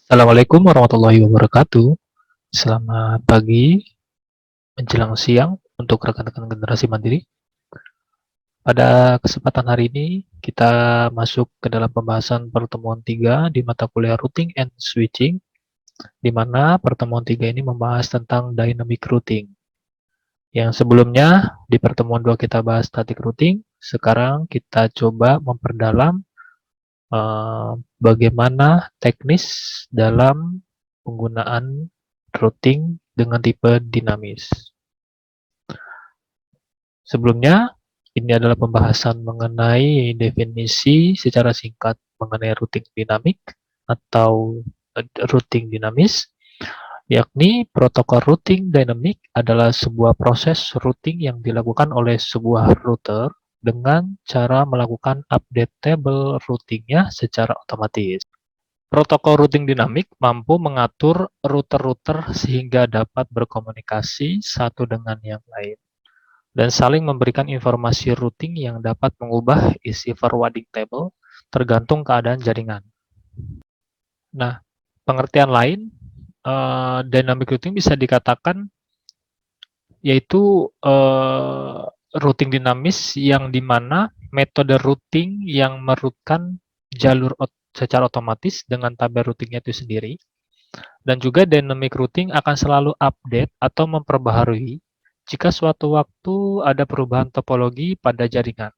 Assalamualaikum warahmatullahi wabarakatuh. Selamat pagi menjelang siang untuk rekan-rekan generasi mandiri. Pada kesempatan hari ini, kita masuk ke dalam pembahasan pertemuan 3 di mata kuliah Routing and Switching, di mana pertemuan 3 ini membahas tentang dynamic routing. Yang sebelumnya, di pertemuan 2 kita bahas static routing, sekarang kita coba memperdalam bagaimana teknis dalam penggunaan routing dengan tipe dinamis. Sebelumnya, ini adalah pembahasan mengenai definisi secara singkat mengenai routing dinamik atau routing dinamis, yakni protokol routing dynamic adalah sebuah proses routing yang dilakukan oleh sebuah router dengan cara melakukan update table routingnya secara otomatis. Protokol routing dinamik mampu mengatur router-router sehingga dapat berkomunikasi satu dengan yang lain dan saling memberikan informasi routing yang dapat mengubah isi forwarding table tergantung keadaan jaringan. Nah, pengertian lain, dynamic routing bisa dikatakan yaitu routing dinamis yang dimana metode routing yang meroutkan jalur secara otomatis dengan tabel routingnya itu sendiri. Dan juga dynamic routing akan selalu update atau memperbaharui jika suatu waktu ada perubahan topologi pada jaringan.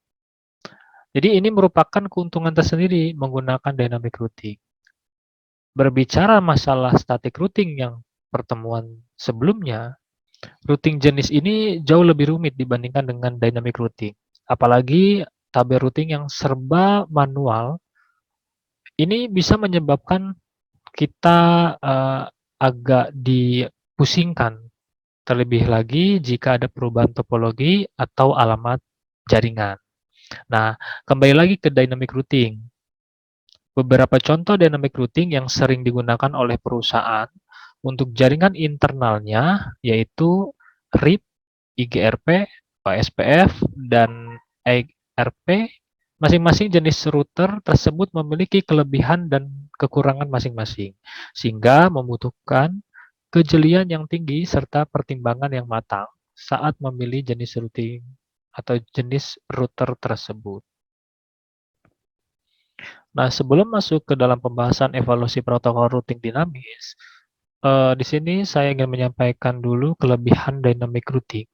Jadi ini merupakan keuntungan tersendiri menggunakan dynamic routing. Berbicara masalah static routing yang pertemuan sebelumnya, routing jenis ini jauh lebih rumit dibandingkan dengan dynamic routing. Apalagi tabel routing yang serba manual, ini bisa menyebabkan kita agak dipusingkan, terlebih lagi jika ada perubahan topologi atau alamat jaringan. Nah, kembali lagi ke dynamic routing. Beberapa contoh dynamic routing yang sering digunakan oleh perusahaan untuk jaringan internalnya yaitu RIP, IGRP, OSPF, dan ERP. Masing-masing jenis router tersebut memiliki kelebihan dan kekurangan masing-masing, sehingga membutuhkan kejelian yang tinggi serta pertimbangan yang matang saat memilih jenis routing atau jenis router tersebut. Nah, sebelum masuk ke dalam pembahasan evaluasi protokol routing dinamis, di sini saya ingin menyampaikan dulu kelebihan dynamic routing.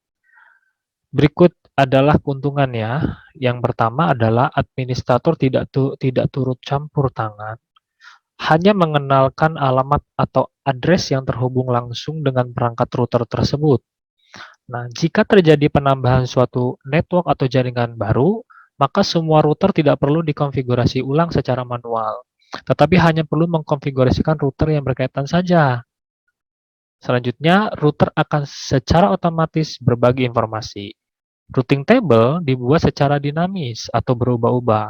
Berikut adalah keuntungannya. Yang pertama adalah administrator tidak turut campur tangan, hanya mengenalkan alamat atau address yang terhubung langsung dengan perangkat router tersebut. Nah, jika terjadi penambahan suatu network atau jaringan baru, maka semua router tidak perlu dikonfigurasi ulang secara manual, tetapi hanya perlu mengkonfigurasikan router yang berkaitan saja. Selanjutnya, router akan secara otomatis berbagi informasi. Routing table dibuat secara dinamis atau berubah-ubah.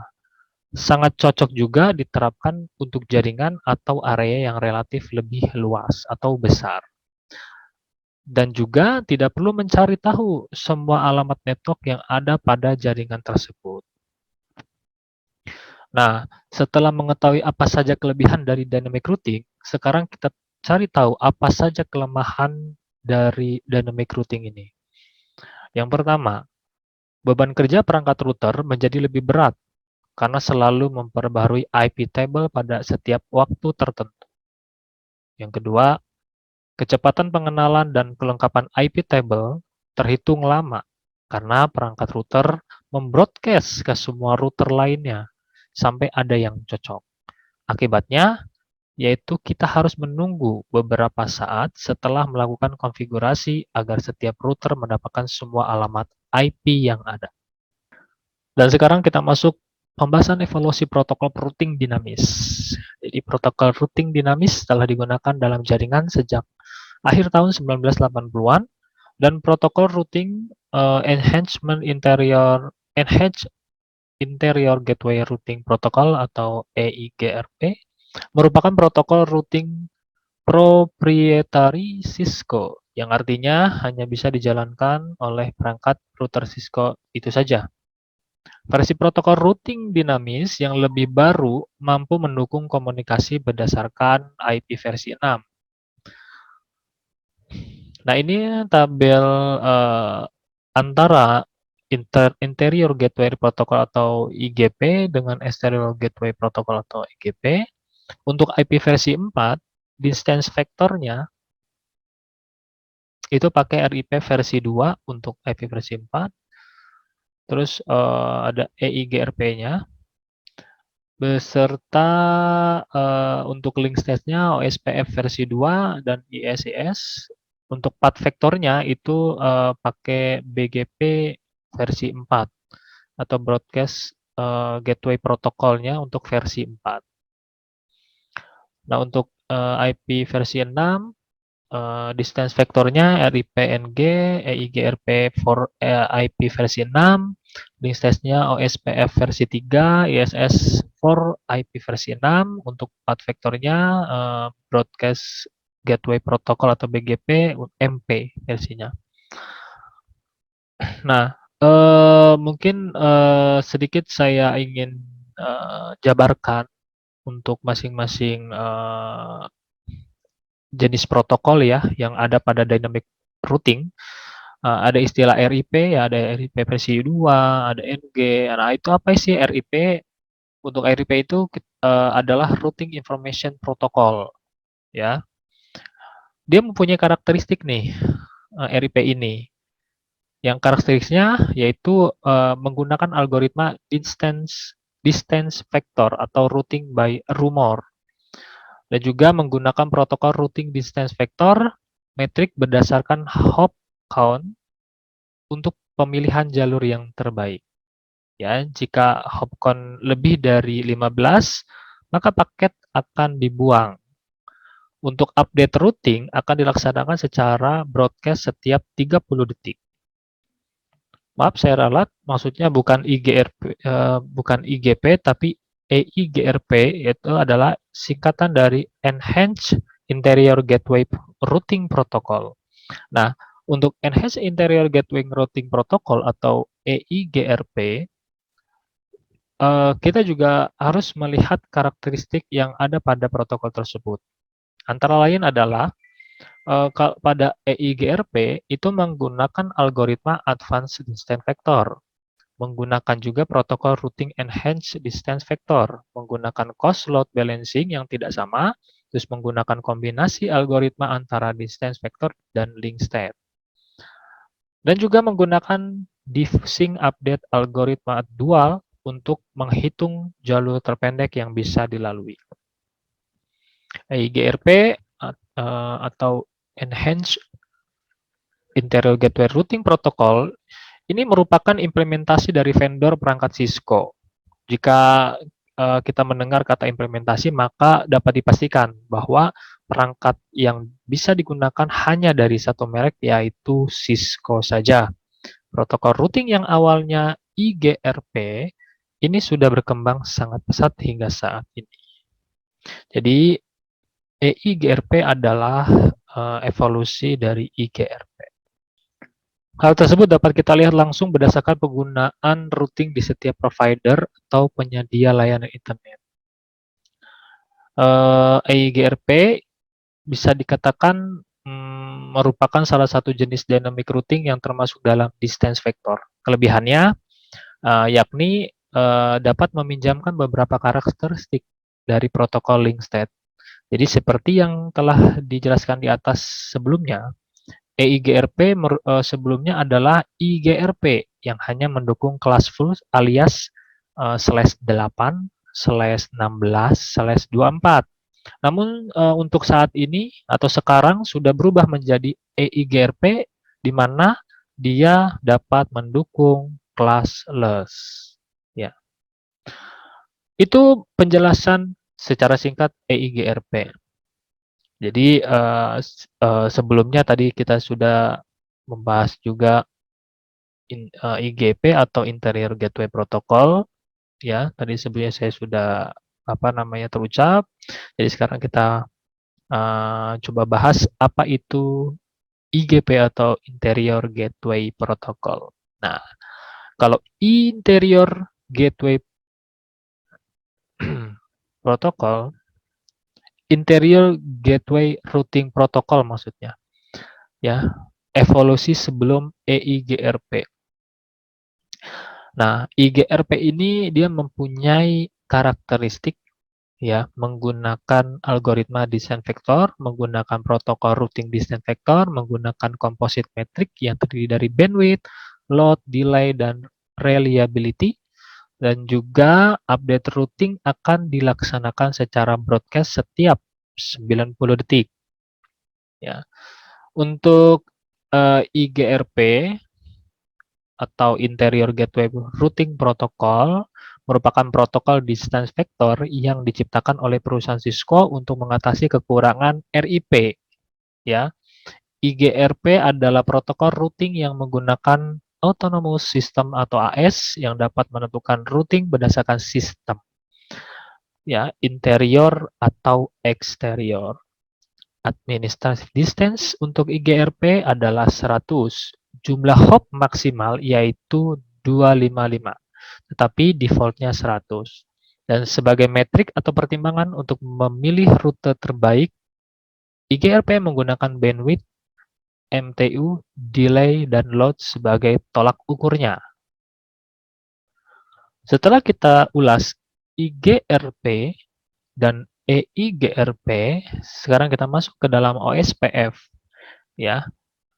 Sangat cocok juga diterapkan untuk jaringan atau area yang relatif lebih luas atau besar. Dan juga tidak perlu mencari tahu semua alamat network yang ada pada jaringan tersebut. Nah, setelah mengetahui apa saja kelebihan dari dynamic routing, sekarang kita cari tahu apa saja kelemahan dari dynamic routing ini. Yang pertama, beban kerja perangkat router menjadi lebih berat karena selalu memperbaharui IP table pada setiap waktu tertentu. Yang kedua, kecepatan pengenalan dan kelengkapan IP table terhitung lama karena perangkat router membroadcast ke semua router lainnya sampai ada yang cocok. Akibatnya, yaitu kita harus menunggu beberapa saat setelah melakukan konfigurasi agar setiap router mendapatkan semua alamat IP yang ada. Dan sekarang kita masuk pembahasan evaluasi protokol routing dinamis. Jadi protokol routing dinamis telah digunakan dalam jaringan sejak akhir tahun 1980-an dan protokol routing Enhanced Interior Gateway Routing Protocol atau EIGRP merupakan protokol routing proprietary Cisco yang artinya hanya bisa dijalankan oleh perangkat router Cisco itu saja. Versi protokol routing dinamis yang lebih baru mampu mendukung komunikasi berdasarkan IP versi 6. Nah, ini tabel antara interior gateway protocol atau IGP dengan exterior gateway protocol atau EGP. Untuk IP versi 4, distance vektornya itu pakai RIP versi 2 untuk IP versi 4. Terus ada EIGRP-nya beserta untuk link state-nya OSPF versi 2 dan ISIS. Untuk path vektornya itu pakai BGP versi 4 atau broadcast gateway protokolnya untuk versi 4. Nah, untuk IP versi 6 distance vektornya RIP-NG, EIGRP for IP versi 6, link state-nya OSPF versi 3, ISS for IP versi 6, untuk path vektornya broadcast gateway protocol atau BGP MP versinya. Nah, mungkin sedikit saya ingin jabarkan untuk masing-masing jenis protokol ya yang ada pada dynamic routing. Ada istilah RIP ya, ada RIP versi 2, ada NG. Nah, itu apa sih RIP? Untuk RIP itu adalah Routing Information Protocol ya. Dia mempunyai karakteristik nih RIP ini. Yang karakteristiknya yaitu menggunakan algoritma distance vector atau routing by rumor. Dan juga menggunakan protokol routing distance vector metrik berdasarkan hop count untuk pemilihan jalur yang terbaik. Ya, jika hop count lebih dari 15, maka paket akan dibuang. Untuk update routing akan dilaksanakan secara broadcast setiap 30 detik. Maaf, saya ralat, maksudnya bukan IGP tapi EIGRP, yaitu adalah singkatan dari Enhanced Interior Gateway Routing Protocol. Nah, untuk Enhanced Interior Gateway Routing Protocol atau EIGRP, kita juga harus melihat karakteristik yang ada pada protokol tersebut. Antara lain adalah pada EIGRP itu menggunakan algoritma Advanced Distance Vector, menggunakan juga protokol Routing Enhanced Distance Vector, menggunakan cost load balancing yang tidak sama, terus menggunakan kombinasi algoritma antara distance vector dan link state. Dan juga menggunakan diffusing update algoritma dual untuk menghitung jalur terpendek yang bisa dilalui. EIGRP atau Enhanced Interior Gateway Routing Protocol ini merupakan implementasi dari vendor perangkat Cisco. Jika kita mendengar kata implementasi, maka dapat dipastikan bahwa perangkat yang bisa digunakan hanya dari satu merek, yaitu Cisco saja. Protokol routing yang awalnya IGRP ini sudah berkembang sangat pesat hingga saat ini. Jadi EIGRP adalah evolusi dari IGRP. Hal tersebut dapat kita lihat langsung berdasarkan penggunaan routing di setiap provider atau penyedia layanan internet. EIGRP bisa dikatakan merupakan salah satu jenis dynamic routing yang termasuk dalam distance vector. Kelebihannya yakni dapat meminjamkan beberapa karakteristik dari protokol link state. Jadi seperti yang telah dijelaskan di atas sebelumnya, EIGRP sebelumnya adalah IGRP yang hanya mendukung kelas full alias /8, /16, /24. Namun untuk saat ini atau sekarang sudah berubah menjadi EIGRP di mana dia dapat mendukung classless. Ya. Itu penjelasan secara singkat EIGRP. Jadi sebelumnya tadi kita sudah membahas juga IGP atau Interior Gateway Protocol, ya. Tadi sebelumnya saya sudah terucap. Jadi sekarang kita coba bahas apa itu IGP atau Interior Gateway Protocol. Nah, Kalau interior gateway protocol, interior gateway routing protocol maksudnya, ya, evolusi sebelum EIGRP. Nah, IGRP ini dia mempunyai karakteristik, ya, menggunakan algoritma desain vektor, menggunakan protokol routing desain vektor, menggunakan composite metric yang terdiri dari bandwidth, load, delay, dan reliability, dan juga update routing akan dilaksanakan secara broadcast setiap 90 detik. Ya. Untuk IGRP atau Interior Gateway Routing Protocol merupakan protokol distance vector yang diciptakan oleh perusahaan Cisco untuk mengatasi kekurangan RIP. Ya, IGRP adalah protokol routing yang menggunakan Autonomous System atau AS yang dapat menentukan routing berdasarkan sistem, ya, interior atau eksterior. Administrative distance untuk IGRP adalah 100. Jumlah hop maksimal yaitu 255, tetapi defaultnya 100. Dan sebagai metrik atau pertimbangan untuk memilih rute terbaik, IGRP menggunakan bandwidth, MTU, delay, dan load sebagai tolak ukurnya. Setelah kita ulas IGRP dan EIGRP, sekarang kita masuk ke dalam OSPF. Ya,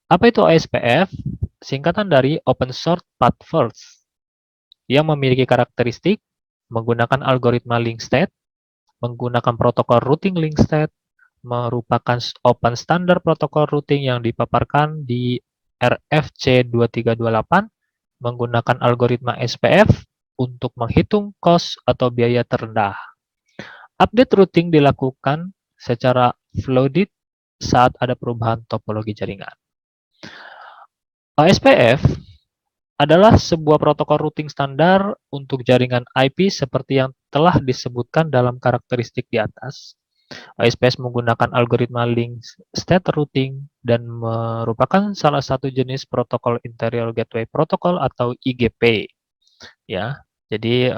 apa itu OSPF? Singkatan dari Open Source Path First, yang memiliki karakteristik menggunakan algoritma link state, menggunakan protokol routing link state, merupakan open standar protokol routing yang dipaparkan di RFC 2328, menggunakan algoritma SPF untuk menghitung cost atau biaya terendah. Update routing dilakukan secara flooded saat ada perubahan topologi jaringan. OSPF adalah sebuah protokol routing standar untuk jaringan IP seperti yang telah disebutkan dalam karakteristik di atas. OSPF menggunakan algoritma link state routing dan merupakan salah satu jenis protokol interior gateway protocol atau IGP. Ya, jadi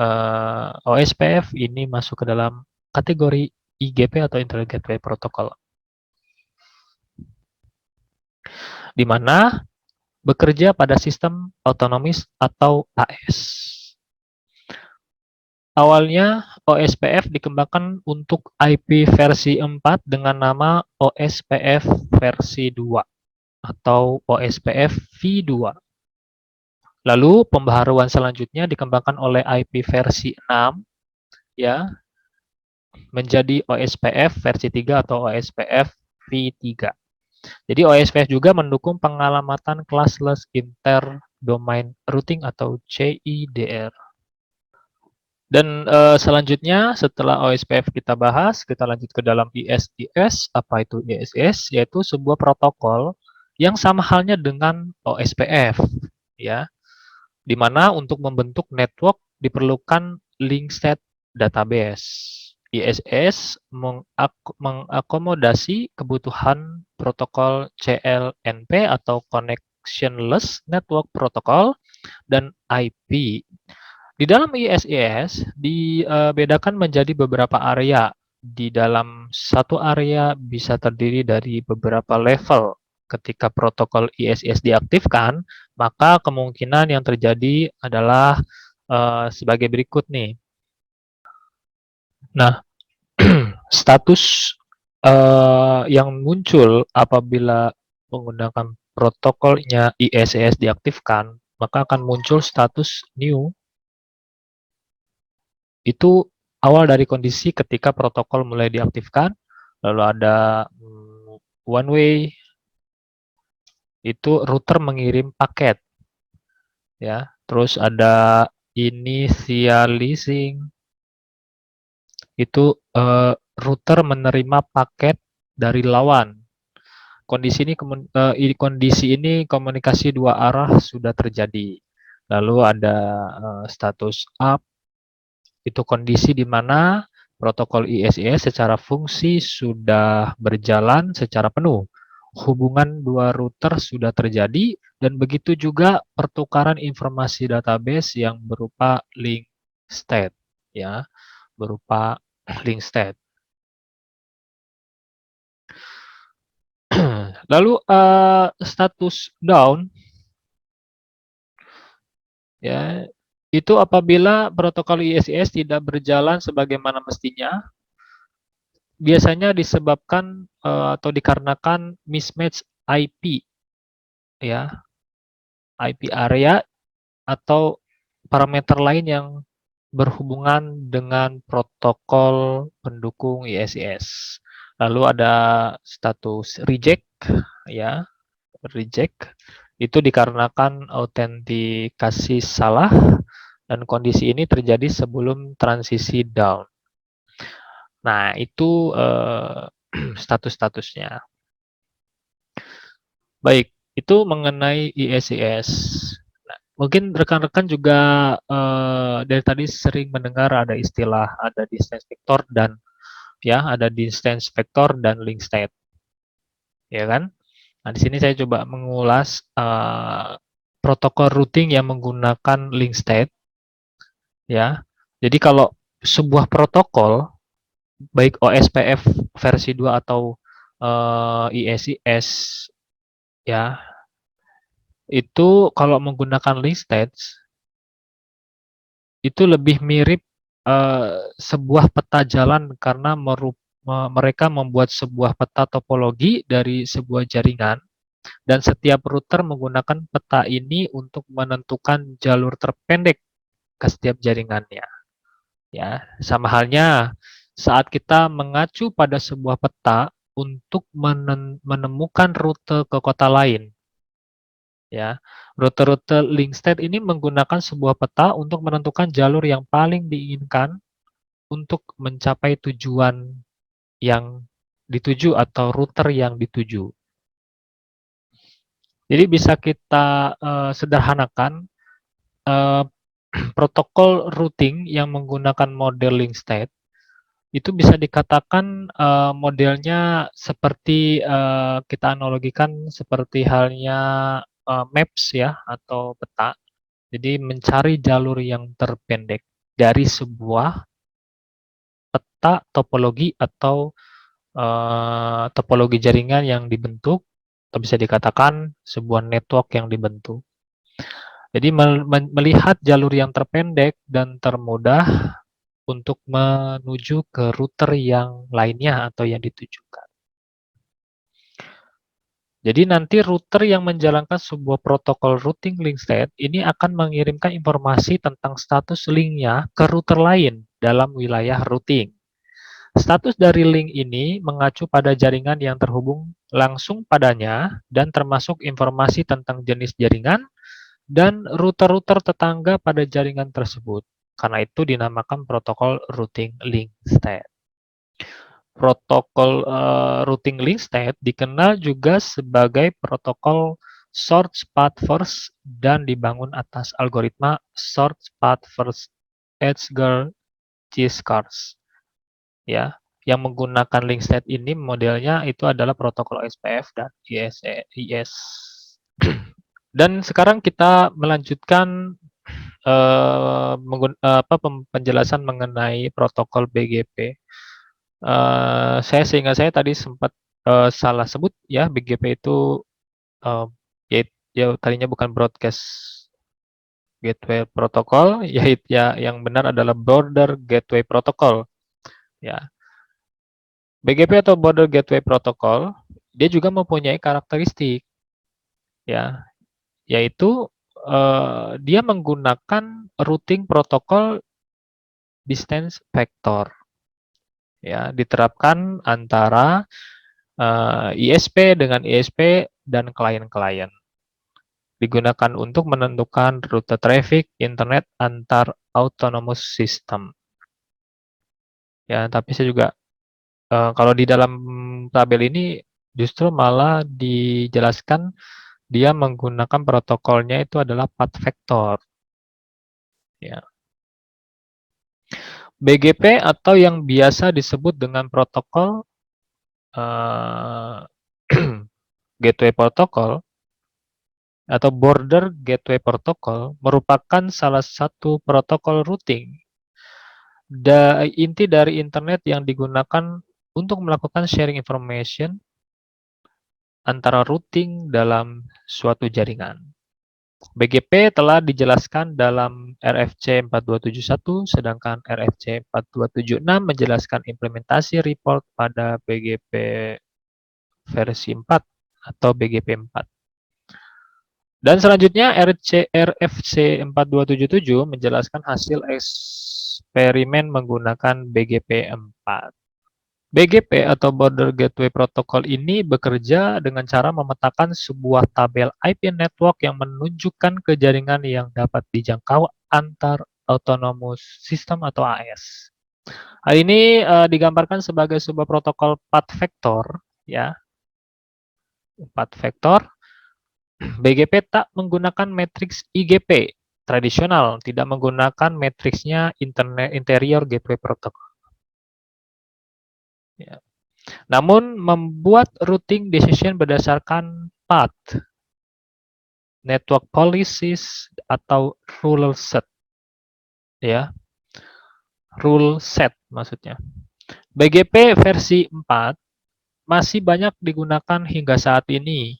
OSPF ini masuk ke dalam kategori IGP atau interior gateway protocol, di mana bekerja pada sistem autonomis atau AS. Awalnya OSPF dikembangkan untuk IP versi 4 dengan nama OSPF versi 2 atau OSPF v2. Lalu pembaharuan selanjutnya dikembangkan oleh IP versi 6, ya, menjadi OSPF versi 3 atau OSPF v3. Jadi OSPF juga mendukung pengalamatan classless inter-domain routing atau CIDR. Dan selanjutnya setelah OSPF kita bahas, kita lanjut ke dalam ISIS. Apa itu ISIS? Yaitu sebuah protokol yang sama halnya dengan OSPF, ya, di mana untuk membentuk network diperlukan link state database. ISIS mengakomodasi kebutuhan protokol CLNP atau Connectionless Network Protocol dan IP. Di dalam ISIS dibedakan menjadi beberapa area. Di dalam satu area bisa terdiri dari beberapa level. Ketika protokol ISIS diaktifkan, maka kemungkinan yang terjadi adalah sebagai berikut nih. Nah, status yang muncul apabila menggunakan protokolnya ISIS diaktifkan, maka akan muncul status new. Itu awal dari kondisi ketika protokol mulai diaktifkan, lalu ada one way, itu router mengirim paket, ya. Terus ada initializing, itu router menerima paket dari lawan. Kondisi ini komunikasi dua arah sudah terjadi. Lalu ada status up, itu kondisi di mana protokol ISIS secara fungsi sudah berjalan secara penuh. hubungan dua router sudah terjadi, dan begitu juga pertukaran informasi database yang berupa link state, ya, berupa link state. Lalu status down, ya, itu apabila protokol ISIS tidak berjalan sebagaimana mestinya, biasanya disebabkan atau dikarenakan mismatch IP, ya, IP area atau parameter lain yang berhubungan dengan protokol pendukung ISIS. Lalu ada status reject, ya, reject itu dikarenakan autentikasi salah dan kondisi ini terjadi sebelum transisi down. Nah, itu status-statusnya. Baik, itu mengenai ISIS. Nah, mungkin rekan-rekan juga dari tadi sering mendengar ada istilah ada distance vector dan ya ada distance vector dan link state, ya kan? Nah, di sini saya coba mengulas protokol routing yang menggunakan link state, ya. Jadi kalau sebuah protokol baik OSPF versi 2 atau ISIS, ya, itu kalau menggunakan link state itu lebih mirip sebuah peta jalan karena mereka membuat sebuah peta topologi dari sebuah jaringan dan setiap router menggunakan peta ini untuk menentukan jalur terpendek ke setiap jaringannya. Ya, sama halnya saat kita mengacu pada sebuah peta untuk menemukan rute ke kota lain. Ya, rute-rute link state ini menggunakan sebuah peta untuk menentukan jalur yang paling diinginkan untuk mencapai tujuan yang dituju atau router yang dituju. Jadi bisa kita sederhanakan protokol routing yang menggunakan model link state itu bisa dikatakan modelnya seperti kita analogikan seperti halnya maps, ya, atau peta. Jadi mencari jalur yang terpendek dari sebuah peta topologi atau topologi jaringan yang dibentuk, atau bisa dikatakan sebuah network yang dibentuk. Jadi melihat jalur yang terpendek dan termudah untuk menuju ke router yang lainnya atau yang ditujukan. Jadi nanti router yang menjalankan sebuah protokol routing link state ini akan mengirimkan informasi tentang status linknya ke router lain dalam wilayah routing. Status dari link ini mengacu pada jaringan yang terhubung langsung padanya dan termasuk informasi tentang jenis jaringan dan router-router tetangga pada jaringan tersebut. Karena itu dinamakan protokol routing link state. Protokol routing link state dikenal juga sebagai protokol short path first dan dibangun atas algoritma short path first Edgar Giscard, ya, yang menggunakan link state ini modelnya itu adalah protokol SPF dan IS. Dan sekarang kita melanjutkan penjelasan mengenai protokol BGP. Seingat saya tadi sempat salah sebut, ya, BGP itu ya tadinya bukan broadcast gateway protocol, yaitu ya yang benar adalah border gateway protocol, ya. BGP atau border gateway protocol dia juga mempunyai karakteristik, ya, yaitu dia menggunakan routing protokol distance vector, ya, diterapkan antara ISP dengan ISP dan klien-klien. Digunakan untuk menentukan rute traffic internet antar autonomous system. Ya, tapi saya juga kalau di dalam tabel ini justru malah dijelaskan dia menggunakan protokolnya itu adalah path vector. Ya. BGP atau yang biasa disebut dengan protokol Gateway Protocol atau Border Gateway Protocol merupakan salah satu protokol routing inti dari internet yang digunakan untuk melakukan sharing information antara routing dalam suatu jaringan. BGP telah dijelaskan dalam RFC 4271, sedangkan RFC 4276 menjelaskan implementasi report pada BGP versi 4 atau BGP 4. Dan selanjutnya RFC 4277 menjelaskan hasil eksperimen menggunakan BGP 4. BGP atau Border Gateway Protocol ini bekerja dengan cara memetakan sebuah tabel IP network yang menunjukkan ke jaringan yang dapat dijangkau antar autonomous system atau AS. Hal ini digambarkan sebagai sebuah protokol path vector, ya, path vector. BGP tak menggunakan matriks IGP tradisional, tidak menggunakan matriksnya interior gateway protocol. Ya. Namun membuat routing decision berdasarkan path, network policies atau rule set, ya, rule set maksudnya. BGP versi 4 masih banyak digunakan hingga saat ini.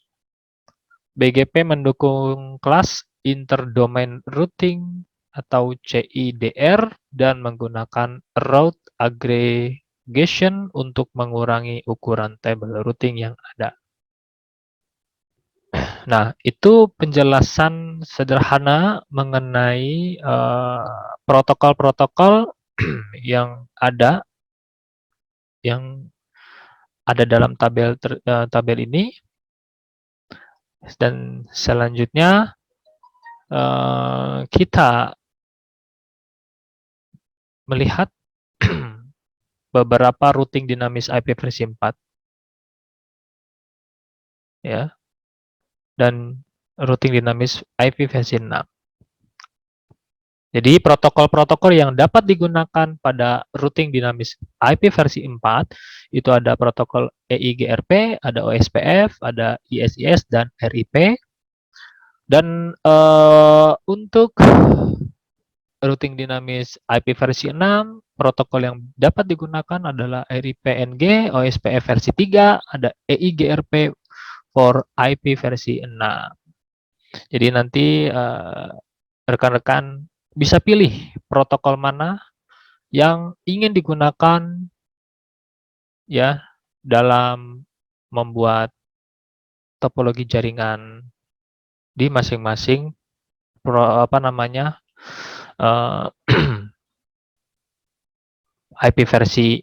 BGP mendukung kelas interdomain routing atau CIDR dan menggunakan route aggregation untuk mengurangi ukuran tabel routing yang ada. Nah, itu penjelasan sederhana mengenai protokol-protokol yang ada dalam tabel ini. Dan selanjutnya kita melihat beberapa routing dinamis IP versi 4, ya, dan routing dinamis IP versi 6. Jadi protokol-protokol yang dapat digunakan pada routing dinamis IP versi 4 itu ada protokol EIGRP, ada OSPF, ada ISIS, dan RIP. Dan untuk routing dinamis IP versi 6, protokol yang dapat digunakan adalah RIP-NG, OSPF versi 3, ada EIGRP for IP versi 6. Jadi nanti rekan-rekan bisa pilih protokol mana yang ingin digunakan, ya, dalam membuat topologi jaringan di masing-masing IP versi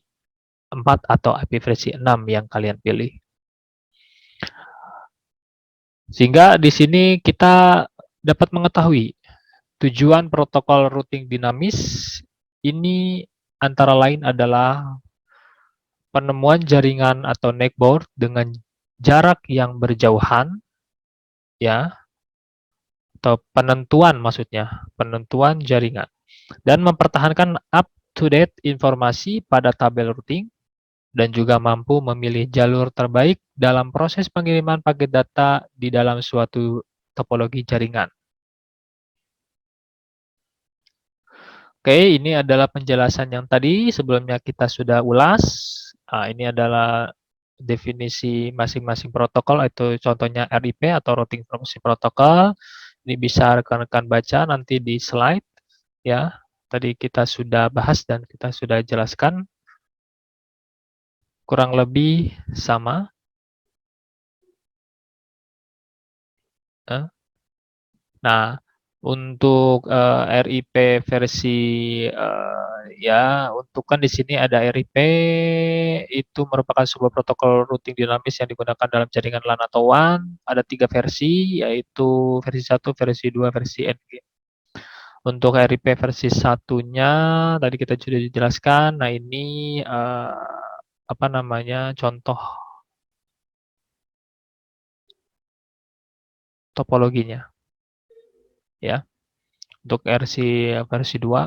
4 atau IP versi 6 yang kalian pilih. Sehingga di sini kita dapat mengetahui tujuan protokol routing dinamis ini antara lain adalah penemuan jaringan atau network dengan jarak yang berjauhan, ya, atau penentuan maksudnya, penentuan jaringan, dan mempertahankan up-to-date informasi pada tabel routing, dan juga mampu memilih jalur terbaik dalam proses pengiriman paket data di dalam suatu topologi jaringan. Oke, ini adalah penjelasan yang tadi sebelumnya kita sudah ulas. Nah, ini adalah definisi masing-masing protokol, itu contohnya RIP atau Routing Information Protocol. Ini bisa rekan-rekan baca nanti di slide, ya. Tadi kita sudah bahas dan kita sudah jelaskan. Kurang lebih sama. Nah, untuk RIP versi ya, untuk kan di sini ada RIP itu merupakan sebuah protokol routing dinamis yang digunakan dalam jaringan LAN atau WAN. Ada 3 versi, yaitu versi 1, versi 2, versi NG. Untuk RIP versi satunya tadi kita sudah dijelaskan. Nah, ini contoh topologinya, ya. Untuk versi 2,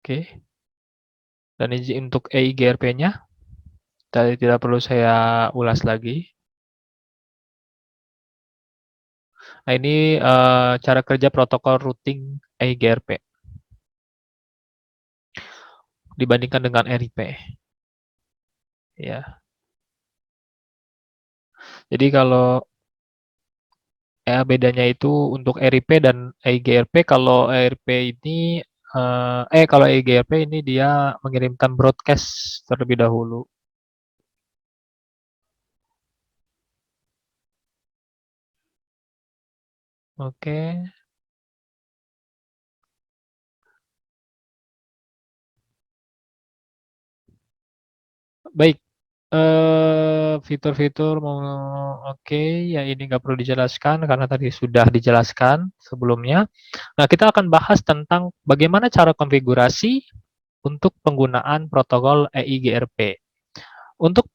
Oke. Dan izin untuk EIGRP-nya, tadi tidak perlu saya ulas lagi. Nah, ini cara kerja protokol routing EIGRP dibandingkan dengan RIP. Ya. Jadi kalau bedanya itu untuk RIP dan EIGRP, kalau EIRP ini kalau EIGRP ini dia mengirimkan broadcast terlebih dahulu. Oke. Baik. Fitur-fitur mau oke, ya ini nggak perlu dijelaskan karena tadi sudah dijelaskan sebelumnya. Nah, kita akan bahas tentang bagaimana cara konfigurasi untuk penggunaan protokol EIGRP. Untuk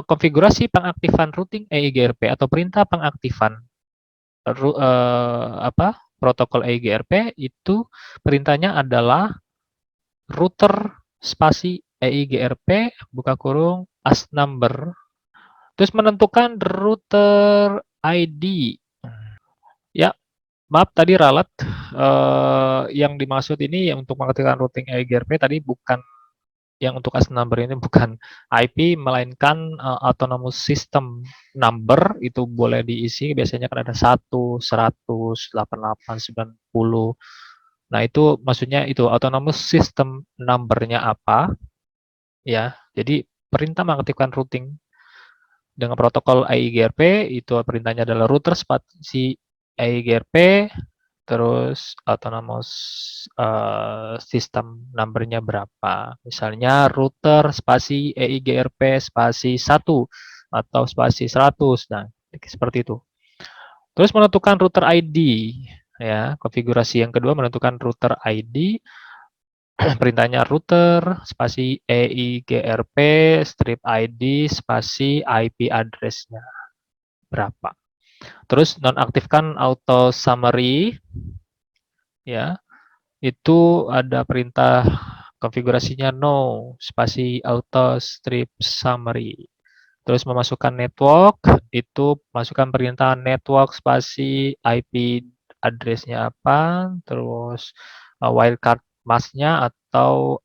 konfigurasi pengaktifan routing EIGRP atau perintah pengaktifan protokol EIGRP itu perintahnya adalah router spasi EIGRP buka kurung as number terus menentukan router ID. Ya, maaf tadi ralat. Yang dimaksud ini yang untuk mengaktifkan routing EIGRP tadi bukan yang untuk as number ini bukan IP melainkan autonomous system number itu boleh diisi biasanya kan ada 1, 100, 88, 90. Nah, itu maksudnya itu autonomous system number-nya apa ya. Jadi perintah mengaktifkan routing dengan protokol EIGRP itu perintahnya adalah router spasi EIGRP terus autonomous system number-nya berapa. Misalnya router spasi EIGRP spasi 1 atau spasi 100. Nah, seperti itu. Terus menentukan router ID ya. Konfigurasi yang kedua menentukan router ID. Perintahnya router spasi EIGRP strip ID spasi IP address-nya berapa. Terus nonaktifkan auto summary ya. Itu ada perintah konfigurasinya no spasi auto strip summary. Terus memasukkan network itu masukkan perintah network spasi IP address-nya apa, terus wildcard mask-nya atau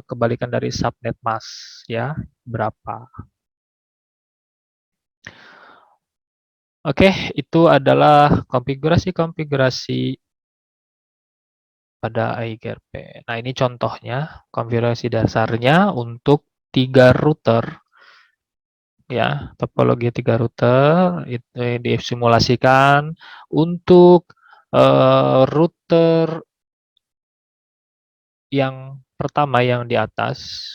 kebalikan dari subnet mask ya berapa. Oke, itu adalah konfigurasi-konfigurasi pada EIGRP. Nah, ini contohnya konfigurasi dasarnya untuk 3 router ya, topologi 3 router itu disimulasikan untuk router yang pertama yang di atas.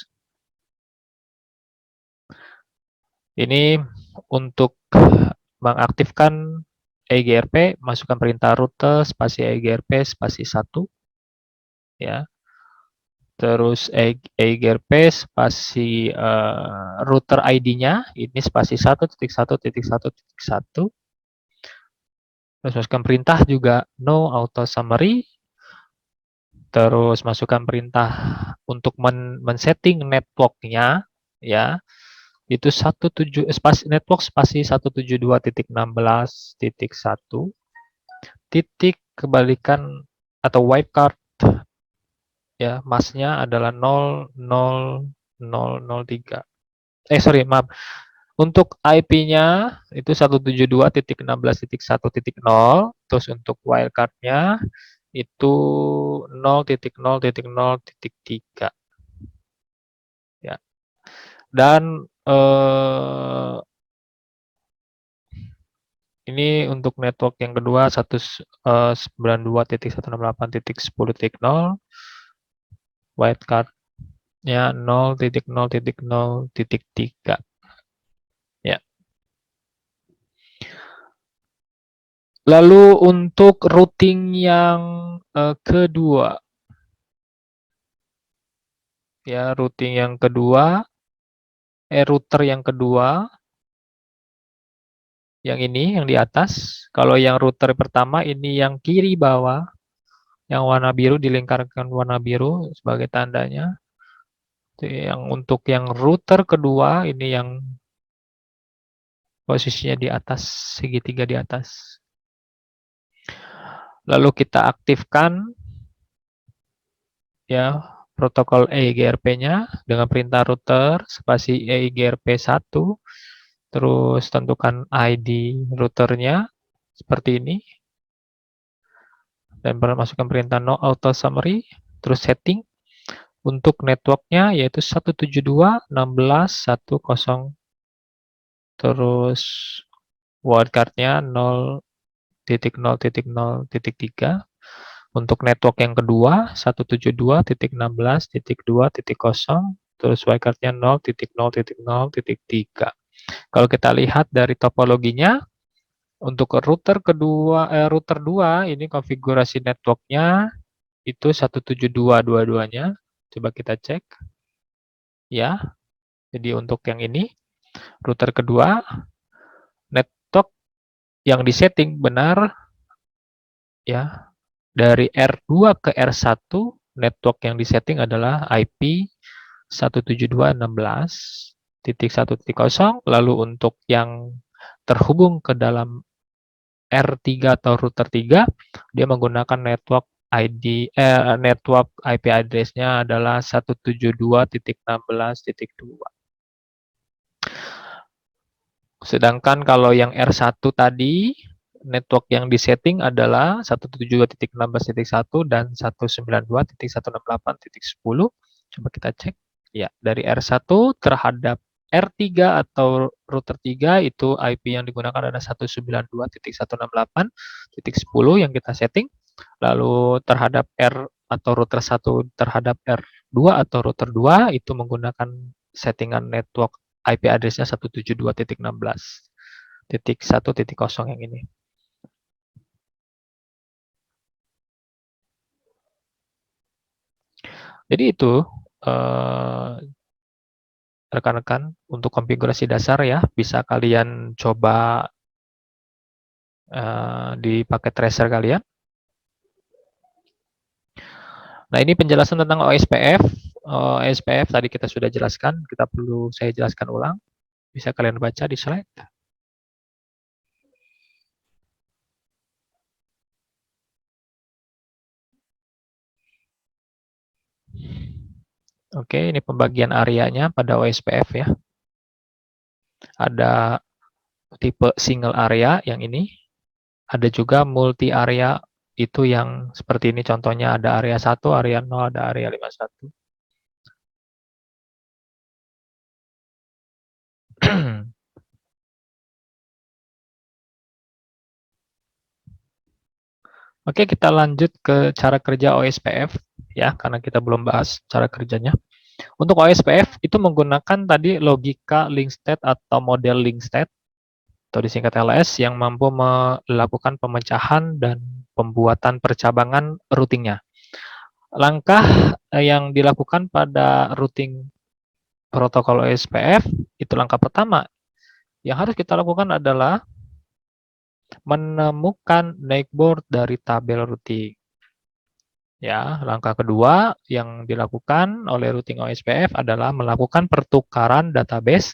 Ini untuk mengaktifkan EIGRP, masukkan perintah router spasi EIGRP spasi 1 ya. Terus EIGRP spasi router ID-nya ini spasi 1.1.1.1. Terus masukkan perintah juga no auto summary. Terus masukkan perintah untuk men-setting network-nya ya. Itu 17 spasi network spasi 172.16.1 titik kebalikan atau wildcard ya, masknya adalah 00003. Sorry, maaf. Untuk IP-nya itu 172.16.1.0, terus untuk wildcard-nya itu 0.0.0.3 ya. Dan ini untuk network yang kedua 192.168.10.0 wildcard-nya 0.0.0.3 ya. Lalu untuk routing yang kedua ya, routing yang kedua router yang kedua yang ini yang di atas. Kalau yang router pertama ini yang kiri bawah Yang warna biru dilingkarkan warna biru sebagai tandanya. Yang untuk yang router kedua ini yang posisinya di atas, segitiga di atas. Lalu kita aktifkan ya protokol EIGRP-nya dengan perintah router spasi EIGRP1, terus tentukan ID routernya seperti ini, dan masukkan perintah no auto summary, terus setting untuk networknya yaitu 172.16.10, terus wildcardnya 0.0.0.3. Untuk network yang kedua 172.16.2.0, terus wildcardnya 0.0.0.3. Kalau kita lihat dari topologinya, untuk router kedua, router 2 ini konfigurasi networknya itu 172 dua-duanya. Coba kita cek. Ya, jadi untuk yang ini, router kedua, network yang disetting benar ya. Dari R2 ke R1, network yang disetting adalah IP 172.16.1.0, lalu untuk yang terhubung ke dalam R3 atau router 3, dia menggunakan network network IP address-nya adalah 172.16.2. Sedangkan kalau yang R1 tadi, network yang disetting adalah 172.16.1 dan 192.168.10. Coba kita cek. Ya, dari R1 terhadap R3 atau router 3 itu IP yang digunakan adalah 192.168.10 yang kita setting. Lalu terhadap R atau router 1 terhadap R2 atau router 2 itu menggunakan settingan network IP address-nya 172.16.1.0 yang ini. Jadi itu rekan-rekan untuk konfigurasi dasar ya, bisa kalian coba di paket tracer kalian. Nah, ini penjelasan tentang OSPF. OSPF tadi kita sudah jelaskan, kita perlu saya jelaskan ulang. Bisa kalian baca di slide. Oke, ini pembagian areanya pada OSPF ya. Ada tipe single area yang ini. Ada juga multi area, itu yang seperti ini contohnya, ada area 1, area 0, ada area 51. Oke, kita lanjut ke cara kerja OSPF ya, karena kita belum bahas cara kerjanya. Untuk OSPF itu menggunakan tadi logika link state atau model link state atau disingkat LS yang mampu melakukan pemecahan dan pembuatan percabangan routingnya. Langkah yang dilakukan pada routing protokol OSPF itu langkah pertama. Yang harus kita lakukan adalah menemukan neckboard dari tabel routing. Ya, langkah kedua yang dilakukan oleh routing OSPF adalah melakukan pertukaran database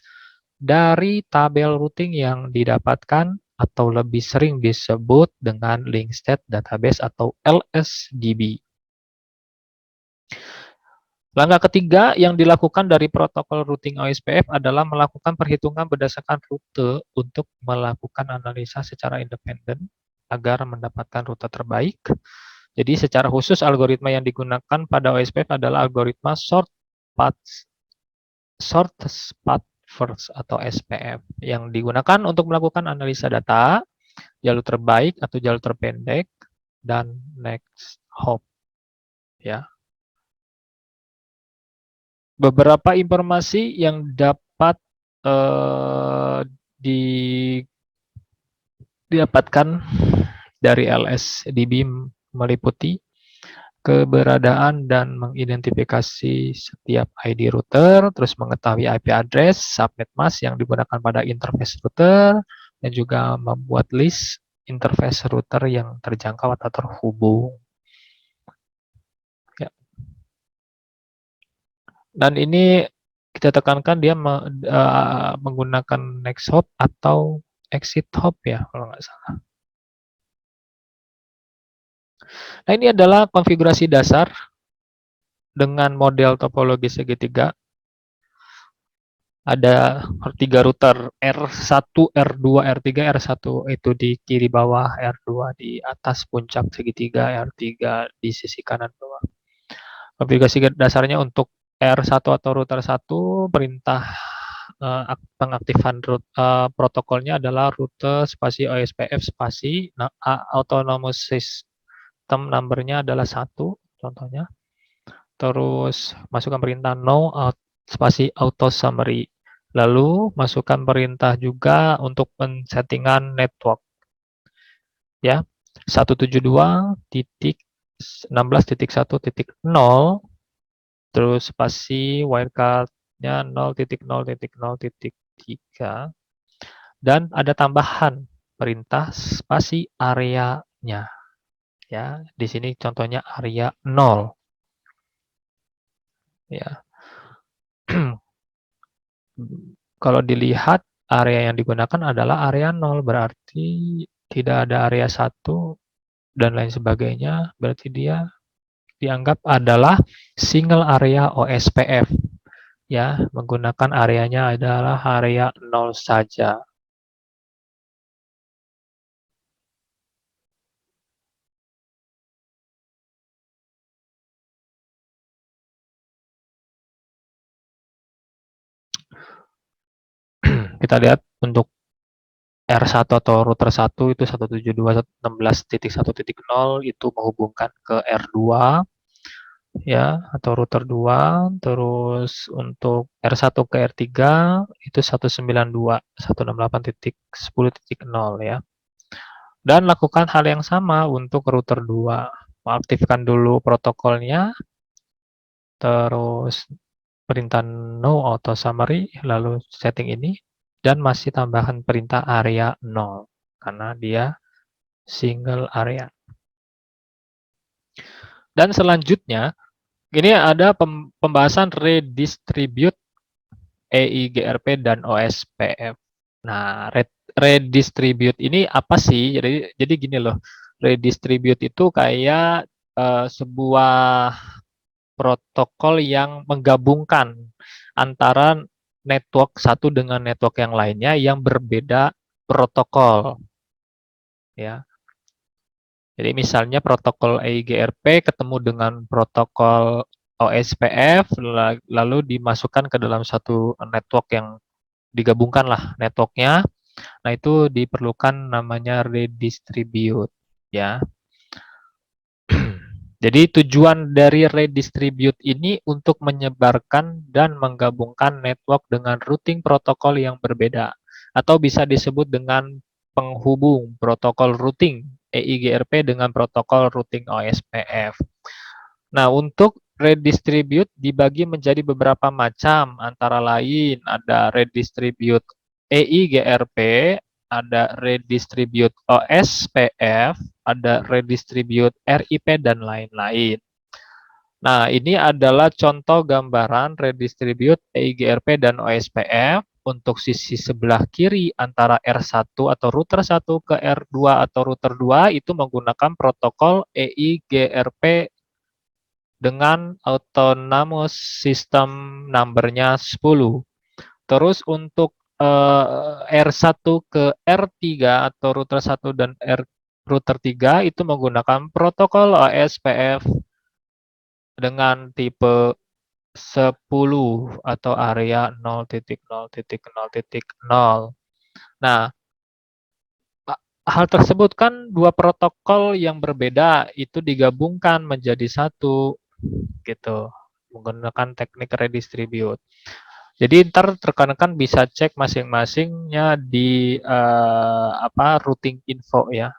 dari tabel routing yang didapatkan atau lebih sering disebut dengan link state database atau LSDB. Langkah ketiga yang dilakukan dari protokol routing OSPF adalah melakukan perhitungan berdasarkan rute untuk melakukan analisa secara independen agar mendapatkan rute terbaik. Jadi secara khusus algoritma yang digunakan pada OSPF adalah algoritma shortest path first atau SPF yang digunakan untuk melakukan analisa data, jalur terbaik atau jalur terpendek, dan next hop. Ya. Beberapa informasi yang dapat didapatkan dari LSDB meliputi keberadaan dan mengidentifikasi setiap ID router, terus mengetahui IP address, subnet mask yang digunakan pada interface router, dan juga membuat list interface router yang terjangkau atau terhubung. Dan ini kita tekankan dia menggunakan next hop atau exit hop ya kalau nggak salah. Nah, ini adalah konfigurasi dasar dengan model topologi segitiga. Ada 3 router R1, R2, R3, R1 itu di kiri bawah, R2 di atas puncak segitiga, R3 di sisi kanan bawah. Konfigurasi dasarnya untuk R1 atau router 1, perintah pengaktifan protokolnya adalah rute spasi OSPF spasi autonomous system numbernya adalah 1 contohnya. Terus masukkan perintah no spasi auto summary. Lalu masukkan perintah juga untuk pensettingan network. Ya. 172.16.1.0 terus spasi wirecard-nya 0.0.0.3 dan ada tambahan perintah spasi area-nya. Ya, di sini contohnya area 0. Ya. Kalau dilihat area yang digunakan adalah area 0, berarti tidak ada area 1 dan lain sebagainya, berarti dia dianggap adalah single area OSPF. Ya, menggunakan areanya adalah area 0 saja. Kita lihat untuk R1 atau router 1 itu 172.16.1.0 itu menghubungkan ke R2 ya atau router 2, terus untuk R1 ke R3 itu 192.168.10.0 ya. Dan lakukan hal yang sama untuk router 2. Aktifkan dulu protokolnya, terus perintah no auto summary, lalu setting ini, dan masih tambahan perintah area 0, karena dia single area. Dan selanjutnya, ini ada pembahasan redistribute EIGRP dan OSPF. Nah, redistribute ini apa sih? Jadi gini loh, redistribute itu kayak sebuah protokol yang menggabungkan antara network satu dengan network yang lainnya yang berbeda protokol. Ya. Jadi misalnya protokol EIGRP ketemu dengan protokol OSPF lalu dimasukkan ke dalam satu network yang digabungkan lah networknya. Nah, itu diperlukan namanya redistribute ya. Jadi tujuan dari redistribute ini untuk menyebarkan dan menggabungkan network dengan routing protokol yang berbeda atau bisa disebut dengan penghubung protokol routing EIGRP dengan protokol routing OSPF. Nah, untuk redistribute dibagi menjadi beberapa macam, antara lain ada redistribute EIGRP, ada redistribute OSPF, ada redistribute RIP, dan lain-lain. Nah, ini adalah contoh gambaran redistribute EIGRP dan OSPF. Untuk sisi sebelah kiri antara R1 atau router 1 ke R2 atau router 2 itu menggunakan protokol EIGRP dengan autonomous system number-nya 10. Terus untuk R1 ke R3 atau router 1 dan router 3 itu menggunakan protokol OSPF dengan tipe 10 atau area 0.0.0.0. Nah, hal tersebut kan dua protokol yang berbeda itu digabungkan menjadi satu gitu menggunakan teknik redistribute. Jadi ntar rekan-rekan bisa cek masing-masingnya di routing info ya.